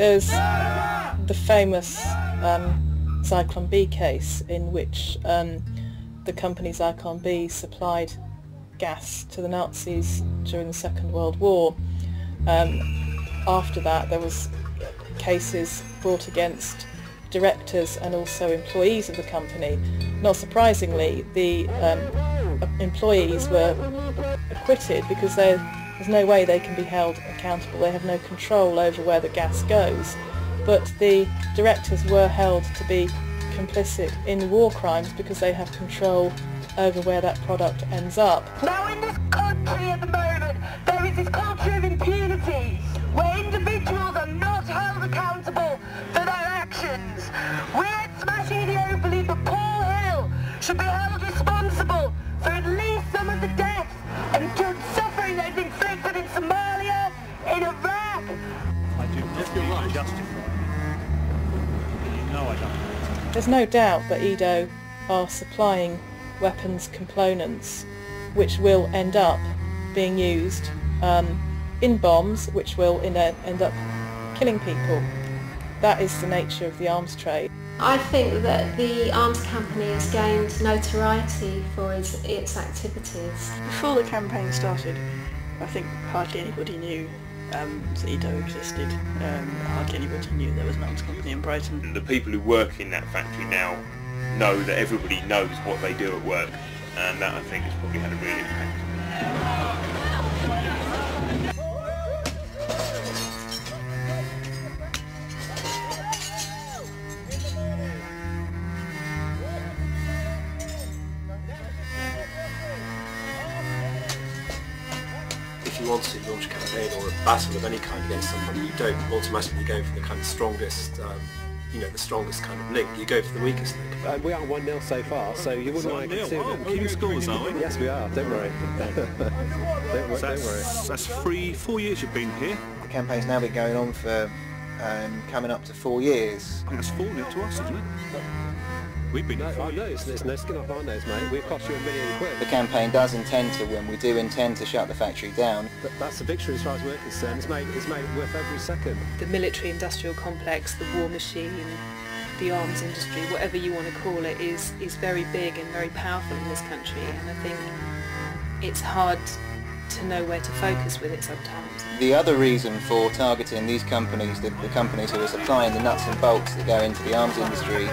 There's the famous Zyklon B case in which the company Zyklon B supplied gas to the Nazis during the Second World War. After that there was cases brought against directors and also employees of the company. Not surprisingly, the employees were acquitted because there's no way they can be held accountable. They have no control over where the gas goes. But the directors were held to be complicit in war crimes because they have control over where that product ends up. Now in this country at the moment, there is this culture of impunity where individuals are not held accountable for their actions. We at Smash EDO believe that Paul Hill should be held responsible for at least some of the deaths and suffering that is inflicted in Somalia, in Iraq. I do not feel right. Justified. No, I don't. There's no doubt that EDO are supplying weapons components which will end up being used in bombs, which will end up killing people. That is the nature of the arms trade. I think that the arms company has gained notoriety for its activities. Before the campaign started, I think hardly anybody knew that EDO existed. Hardly anybody knew there was an arms company in Brighton. The people who work in that factory now know that everybody knows what they do at work, and that I think has probably had a real impact. If you want to launch a campaign or a battle of any kind against somebody, you don't automatically go for the kind of strongest, the strongest kind of link. You go for the weakest link. We are 1-0 so far, so you wouldn't want to consider them. Keeping scores, are we? Yes, we are. Don't worry. don't worry. That's 4 years you've been here. The campaign's now been going on for coming up to 4 years. I think that's 4-0 to us, isn't it? We've been here 4 years. There's no skin off our nose, mate. We've cost you £1 million. The campaign does intend to win. We do intend to shut the factory down. But that's a victory as far as we're concerned. It's made it worth every second. The military-industrial complex, the war machine, the arms industry, whatever you want to call it, is very big and very powerful in this country, and I think it's hard to know where to focus with it sometimes. The other reason for targeting these companies, the companies who are supplying the nuts and bolts that go into the arms industry,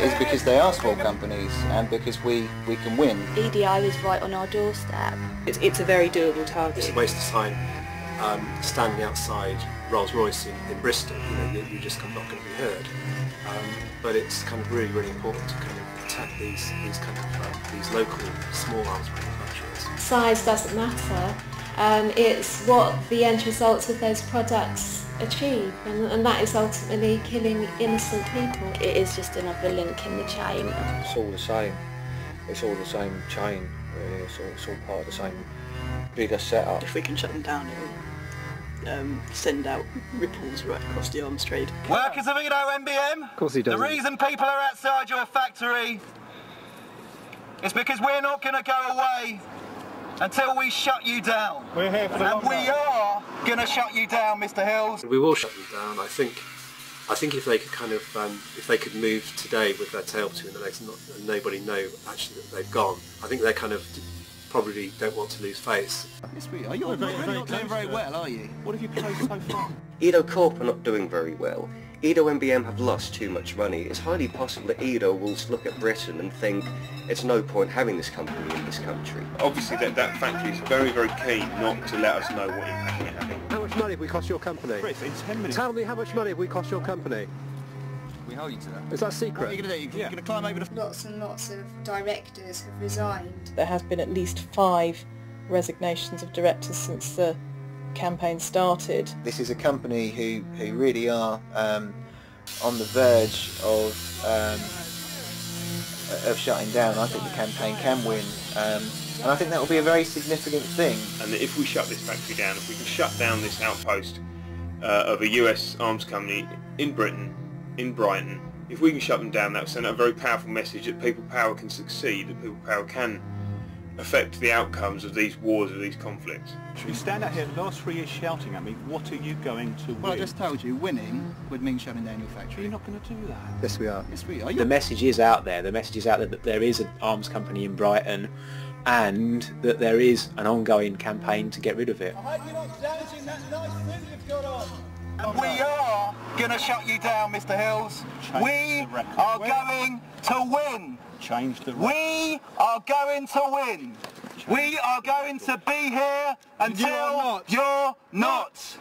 is because they are small companies and because we can win. EDO is right on our doorstep. It's a very doable target. It's a waste of time standing outside Rolls-Royce in Bristol. You're just not going to be heard. But it's kind of really important to kind of attack these local small arms manufacturers. Size doesn't matter. It's what the end results of those products achieve, and that is ultimately killing innocent people. It is just another link in the chain. It's all the same. It's all the same chain. Really. It's all part of the same bigger setup. If we can shut them down, it'll send out ripples right across the arms trade. Workers of EDO MBM, of course he does. The reason people are outside your factory is because we're not going to go away until we shut you down. We're here for the long run. And we are going to shut you down, Mr. Hills. We will shut them down. I think if they could kind of, if they could move today with their tail between their legs and nobody know actually that they've gone, I think they kind of probably don't want to lose face. Yes, we are. You're not doing very well, are you? What have you closed so far? EDO Corp are not doing very well. EDO MBM have lost too much money. It's highly possible that EDO will look at Britain and think it's no point having this company in this country. Obviously that factory is very, very keen not to let us know what impact we're having. How much money have we cost your company? Chris, in 10 minutes. Tell me how much money have we cost your company? We hold you to that. Is that secret? What are you going to do? You're going to climb over the... Lots and lots of directors have resigned. There has been at least 5 resignations of directors since the campaign started. This is a company who really are on the verge of shutting down. I think the campaign can win, and I think that will be a very significant thing. And if we shut this factory down, if we can shut down this outpost of a US arms company in Britain, in Brighton, if we can shut them down, that will send out a very powerful message that people power can succeed, that people power can affect the outcomes of these wars, of these conflicts. You stand out here the last 3 years shouting at me, what are you going to win? Well, I just told you, winning would mean shutting down your factory. You're not going to do that. Yes, we are. Yes, we are. The message is out there. The message is out there that there is an arms company in Brighton and that there is an ongoing campaign to get rid of it. I hope you're not damaging that nice thing you've got on. And we are going to shut you down, Mr. Hills. We are going to win. Change the record. We are going to win. We are going to be here until you're not.